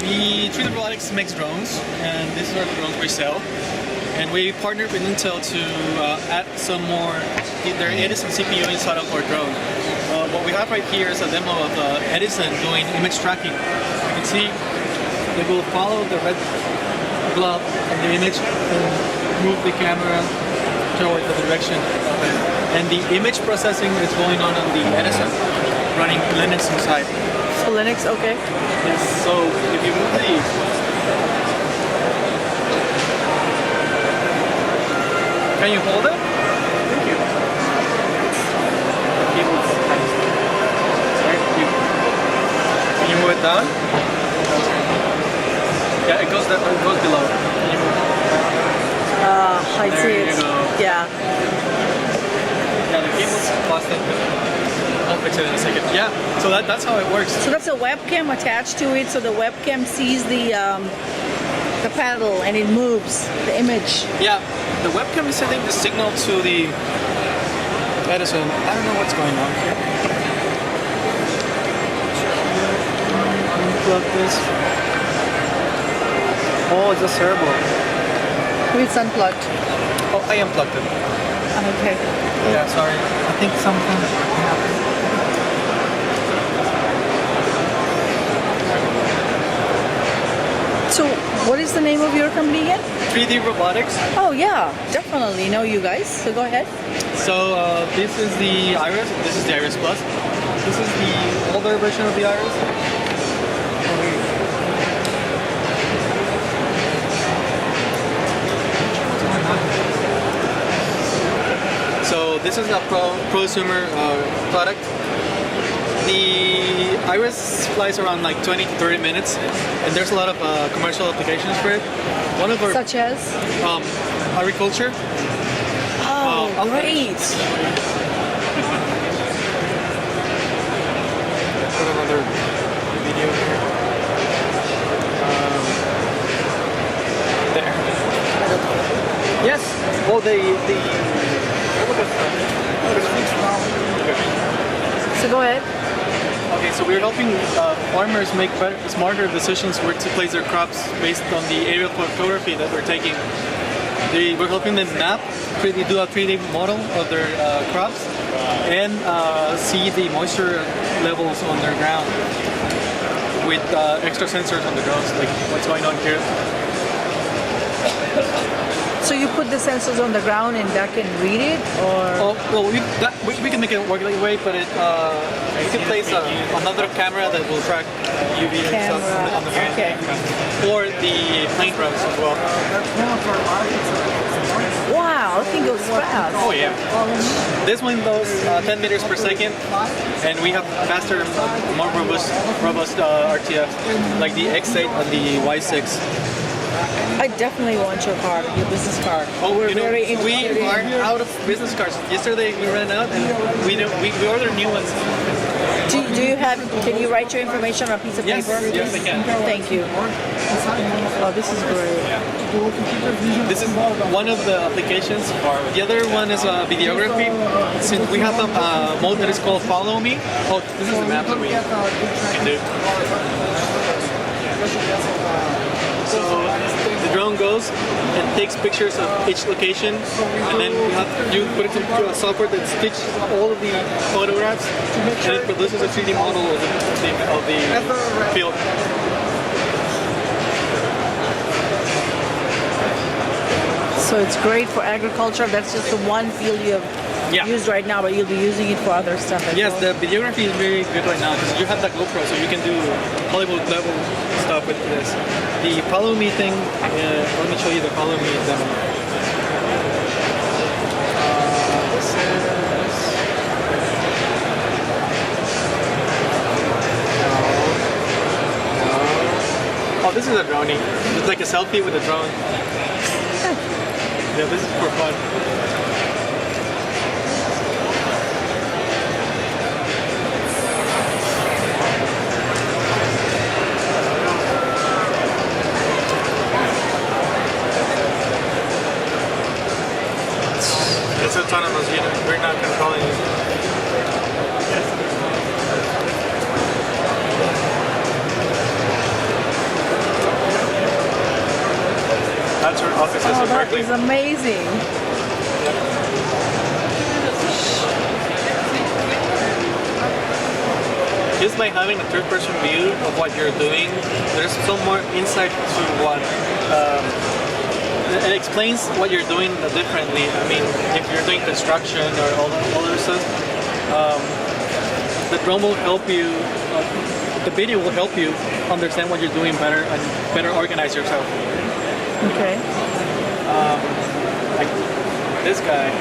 the 3D Robotics makes drones, and these are the drones we sell. And we partnered with Intel to add some more, their Edison CPU inside of our drone. What we have right here is a demo of Edison doing image tracking. You can see they will follow the red glove of the image and move the camera toward the direction of it. And the image processing is going on the Edison, running Linux inside. So Linux, okay. Yes, so if you move the... Can you hold it? Thank you. Can you move it down? Yeah, it goes below. Can you move it? I see it. There you go. Yeah. Yeah, the cable's busted. I'll fix it in a second. Yeah, so that's how it works. So that's a webcam attached to it, so the webcam sees the pedal and it moves the image. Yeah, the webcam is sending the signal to the Edison. I don't know what's going on here. Unplug this. Oh, it's a servo. It's unplugged. Oh, I unplugged it. Okay. Yeah, sorry. I think something happened. So, what is the name of your company again? 3D Robotics. Oh yeah, definitely know you guys. So go ahead. So this is the Iris. This is the Iris Plus. This is the older version of the Iris. So this is a prosumer product. The Iris flies around like 20 to 30 minutes, and there's a lot of commercial applications for it. One of our Such as? Agriculture. Oh, great! Put another video here. There. Yes. Well, So go ahead. Okay, so we're helping farmers make better, smarter decisions where to place their crops based on the aerial photography that we're taking. We're helping them map, do a 3D model of their crops, and see the moisture levels on their ground with extra sensors on the drones, like what's going on here. So you put the sensors on the ground and that can read it, or? Oh, well, we can make it work that way, but you can place another camera that will track UV and stuff on the ground. Okay. Or the plane drones as well. Wow, that thing goes fast. Oh yeah. This one goes 10 meters per second, and we have faster, more robust RTF, like the X8 and the Y6. I definitely want your car, your business card. Oh, we're you know, very we interested are in. out of business cards. Yesterday we ran out, and we ordered new ones. Do you have? Can you write your information on a piece of Yes, paper? yes, I can. Thank you. Oh, this is great. This is one of the applications. The other one is videography. Since we have a mode that is called Follow Me. Oh, this is the map that we can do. So the drone goes and takes pictures of each location, and then you put it into a software that stitches all of the photographs, and it produces a 3D model of the field. So it's great for agriculture. That's just the one field you have used right now, but you'll be using it for other stuff as well. Yes, the videography is very good right now because you have that GoPro, so you can do Hollywood level stuff with this. The Follow Me thing, let me show you the Follow Me demo. This is... Oh, this is a droney. It's like a selfie with a drone. Yeah, this is for fun. It's autonomous, we're not controlling it. That's our offices Oh, in that Berkeley. is amazing. Just by having a third-person view of what you're doing, there's some more insight to what. It explains what you're doing differently. I mean, if you're doing construction or all other stuff, the drone will help you. The video will help you understand what you're doing better and better organize yourself. Okay. Like this guy.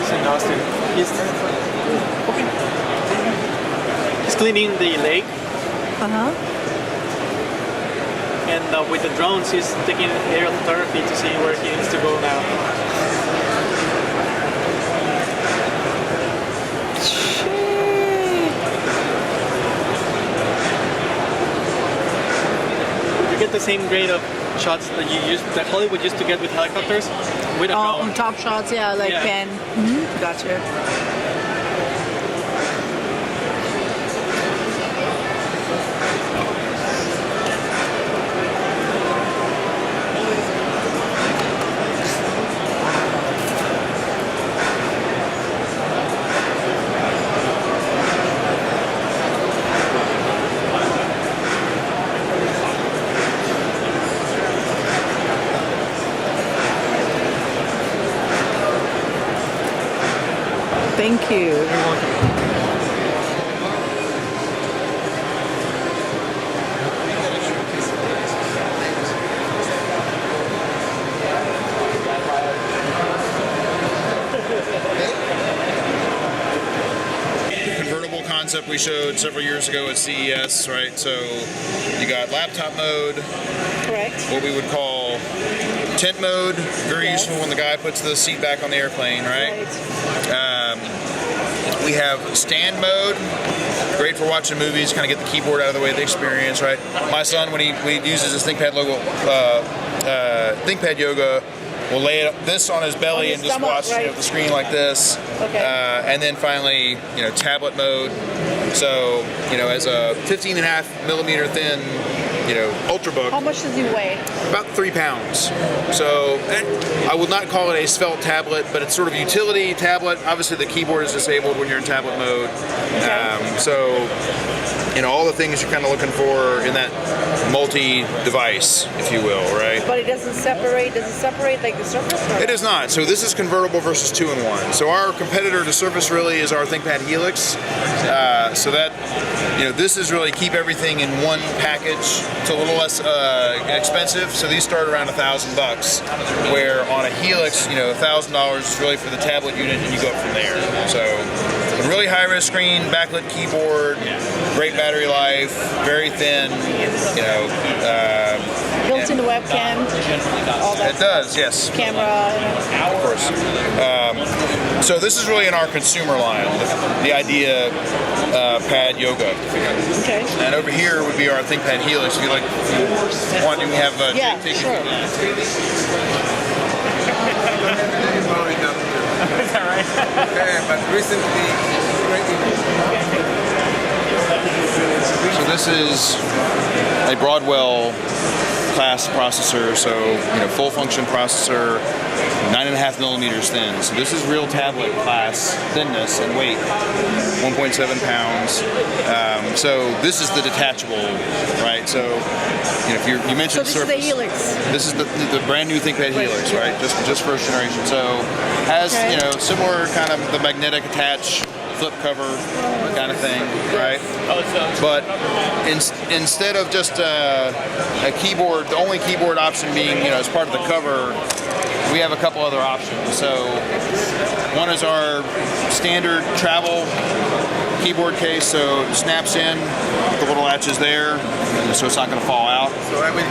He's in Austin. He's cleaning the lake. And with the drones, he's taking aerial photography to see where he needs to go now. You get the same grade of shots that Hollywood used to get with helicopters with a drone. On top shots, yeah, like Yeah. pen. Gotcha. Thank you. You're welcome. Convertible concept we showed several years ago at CES, right? So you got laptop mode, Correct. what we would call tent mode, very Yes. useful when the guy puts the seat back on the airplane, right? We have stand mode, great for watching movies, kind of get the keyboard out of the way of the experience, right? My son, when he uses his ThinkPad logo, ThinkPad Yoga, will lay this on his belly his and just stomach, watch right. the screen like this. Okay. And then finally, tablet mode. So, as a 15.5 millimeter thin, Ultrabook, How much does he weigh? about 3 pounds. So I would not call it a svelte tablet, but it's sort of utility tablet. Obviously the keyboard is disabled when you're in tablet mode. So all the things you're kind of looking for in that multi-device, if you will, right? But it doesn't separate. Does it separate like the Surface? Or? It is not. So this is convertible versus 2-in-1. So our competitor to Surface really is our ThinkPad Helix. So that, this is really keep everything in one package. It's a little less expensive. So these start around $1,000, where on a Helix, $1,000 is really for the tablet unit, and you go up from there. So a really high-res screen, backlit keyboard, great battery life, very thin. Built-in webcam. All that It does, yes. Camera. Of course. So this is really in our consumer line, the Idea Pad Yoga. Okay. And over here would be our ThinkPad Helix. If you want, we have Yeah, take sure. Is that right? But recently, So this is a Broadwell class processor, so full function processor, 9.5 millimeters thin. So this is real tablet class thinness and weight, 1.7 pounds. So this is the detachable, right? So if you mentioned So this Surface, is the Helix. this is the brand new ThinkPad Helix, right? Just first generation. So has Okay. similar kind of the magnetic attach, flip cover kind of thing, right? But instead of just a keyboard, the only keyboard option being as part of the cover, we have a couple other options. So one is our standard travel keyboard case, so it snaps in with the little latches there, and so it's not going to fall out.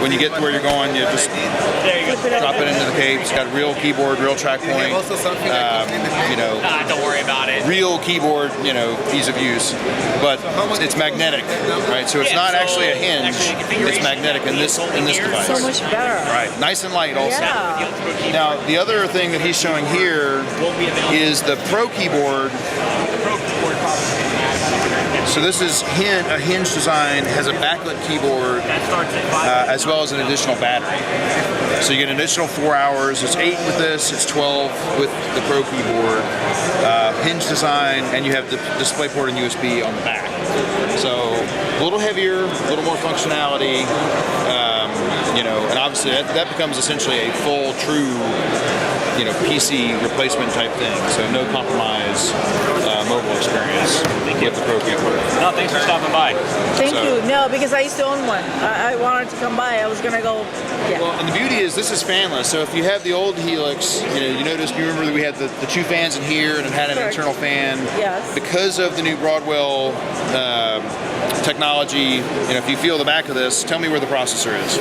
When you get to where you're going, you just drop it into the case. It's got real keyboard, real track point. also something like Don't worry about it. Real keyboard, ease of use, but it's magnetic, right? So it's not actually a hinge; it's magnetic in this device. So much better. Right, nice and light also. Yeah. Now the other thing that he's showing here is the Pro keyboard. So this is a hinge design, has a backlit keyboard, as well as an additional battery. So you get an additional 4 hours. It's 8 with this, it's 12 with the Pro keyboard. Hinge design, and you have the display port and USB on the back. So a little heavier, a little more functionality, you know, and obviously that becomes essentially a full, true, you know, PC replacement type thing. So no compromise mobile experience with the Pro keyboard. No, thanks for stopping by. Thank you. No, because I used to own one. I wanted to come by. I was gonna go. Yeah. Well, and the beauty is this is fanless. So if you have the old Helix, you know, you remember that we had the 2 fans in here and it had an Correct. internal fan. Yes. Because of the new Broadwell technology, you know, if you feel the back of this, tell me where the processor is.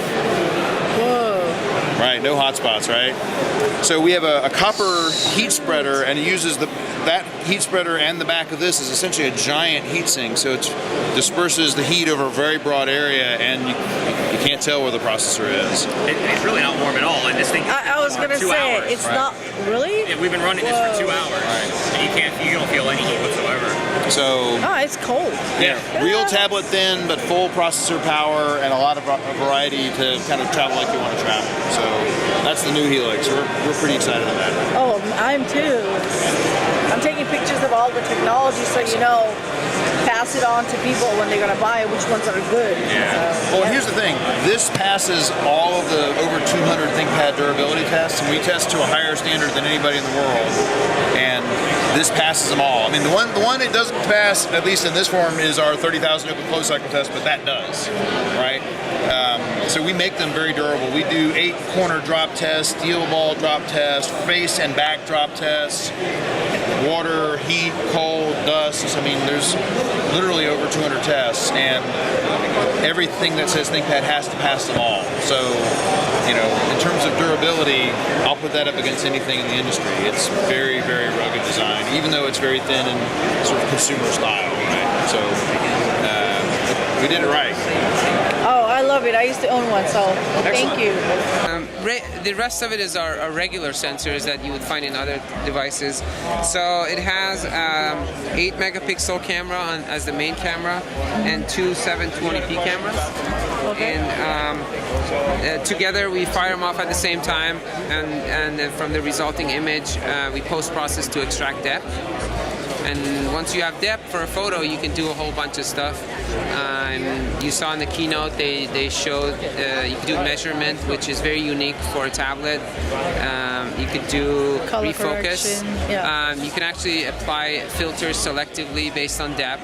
Whoa. Right, no hotspots, right? So we have a copper heat spreader, and it uses that heat spreader, and the back of this is essentially a giant heat sink, so it disperses the heat over a very broad area, and you can't tell where the processor is. It's really not warm at all, and this thing. I was gonna say it's Right. not really. Yeah, we've been running this for 2 hours, and you don't feel any heat whatsoever. So Oh, it's cold. yeah, real tablet thin, but full processor power, and a lot of variety to kind of travel like you want to travel. So that's the new Helix. We're pretty excited about that. Oh, I'm too. I'm taking pictures of all the technology so you know, pass it on to people when they're gonna buy which ones are good. Yeah. So, Well, here's the thing. This passes all of the over 200 ThinkPad durability tests, and we test to a higher standard than anybody in the world. And this passes them all. I mean, the one it doesn't pass, at least in this form, is our 30,000 open close cycle test, but that does, right? So we make them very durable. We do 8 corner drop tests, steel ball drop tests, face and back drop tests, water, heat, cold, dust. I mean, there's literally over 200 tests, and everything that says ThinkPad has to pass them all. So, you know, in terms of durability, I'll put that up against anything in the industry. It's very, very rugged design, even though it's very thin and sort of consumer style, right? So, we did it right. Oh, I love it. I used to own one, so thank you. The rest of it is our regular sensors that you would find in other devices. So it has 8 megapixel camera as the main camera and 2 720p cameras. Okay. And together we fire them off at the same time, and then from the resulting image we post-process to extract depth. And once you have depth for a photo, you can do a whole bunch of stuff. You saw in the keynote they showed you could do measurement, which is very unique for a tablet. You could do Color refocus. correction, yeah. You can actually apply filters selectively based on depth.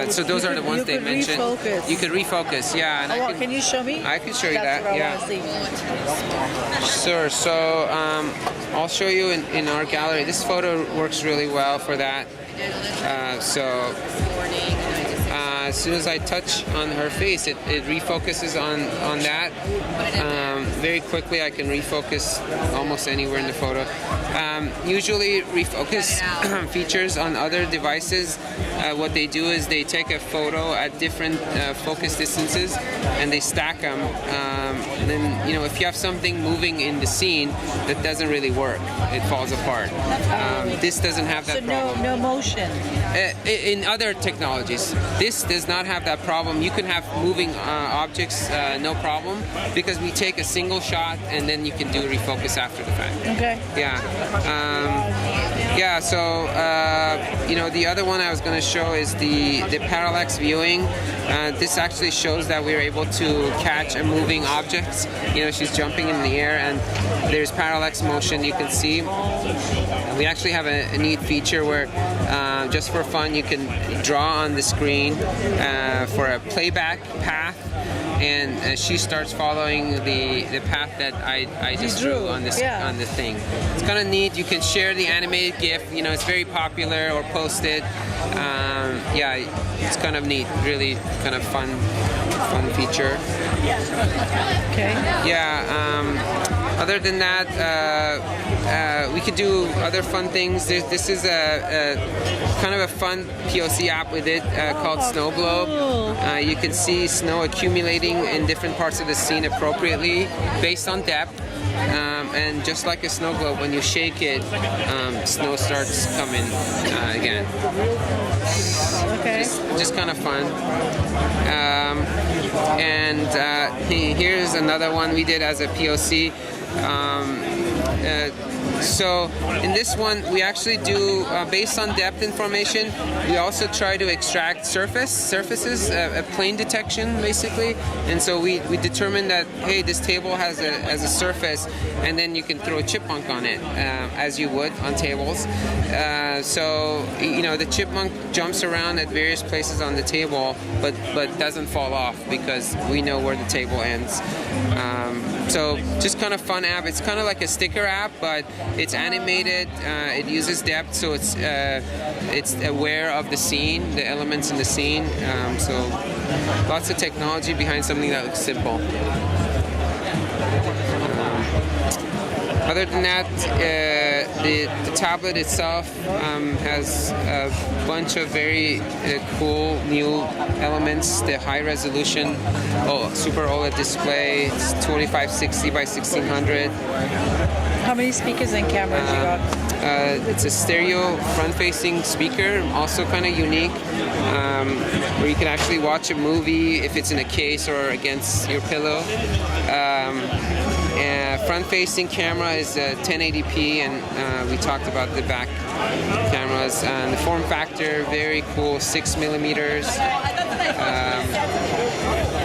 So those are the ones they mentioned. Refocus. You could refocus, yeah. And Can you show me? I can show you That's that, what I yeah. want to see. Sure. So I'll show you in our gallery. This photo works really well for that. As soon as I touch on her face, it refocuses on that. Very quickly, I can refocus almost anywhere in the photo. Usually, refocus features on other devices, what they do is they take a photo at different focus distances and they stack them. Then, you know, if you have something moving in the scene, that doesn't really work. It falls apart. This doesn't have that problem. So no motion. In other technologies, this does not have that problem. You can have moving objects, no problem, because we take a single shot and then you can do refocus after the fact. Okay. Yeah. So you know, the other one I was going to show is the parallax viewing. This actually shows that we're able to catch a moving object. You know, she's jumping in the air and there's parallax motion you can see. We actually have a neat feature where just for fun you can draw on the screen for a playback path, and she starts following the path that I just drew on this on the thing. It's kind of neat. You can share the animated GIF. You know, it's very popular, or post it. It's kind of neat. Really kind of fun feature. Okay. Other than that, we could do other fun things. This is a kind of a fun POC app with it called Snow Globe. Cool. You can see snow accumulating in different parts of the scene appropriately based on depth. and just like a snow globe, when you shake it, snow starts coming again. Okay. Just kind of fun. Here's another one we did as a POC. So in this one, we actually do, based on depth information, we also try to extract surfaces, a plane detection basically. And so we determined that, hey, this table has a surface, and then you can throw a chipmunk on it, as you would on tables. So, you know, the chipmunk jumps around at various places on the table, but doesn't fall off because we know where the table ends. So just kind of fun app. It's kind of like a sticker app, but it's animated. It uses depth, so it's aware of the scene, the elements in the scene. So lots of technology behind something that looks simple. Other than that, the tablet itself has a bunch of very cool new elements. The high resolution Super OLED display, it's 2560 by 1600. How many speakers and cameras you got? It's a stereo front-facing speaker, also kind of unique, where you can actually watch a movie if it's in a case or against your pillow. Front-facing camera is 1080p, and we talked about the back cameras. And the form factor, very cool, 6 millimeters,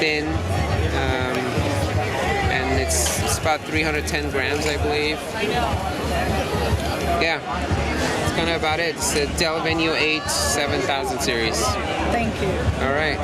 thin, and it's about 310 grams, I believe. Yeah, that's kind of about it. It's a Dell Venue 8 7000 series. Thank you. All right.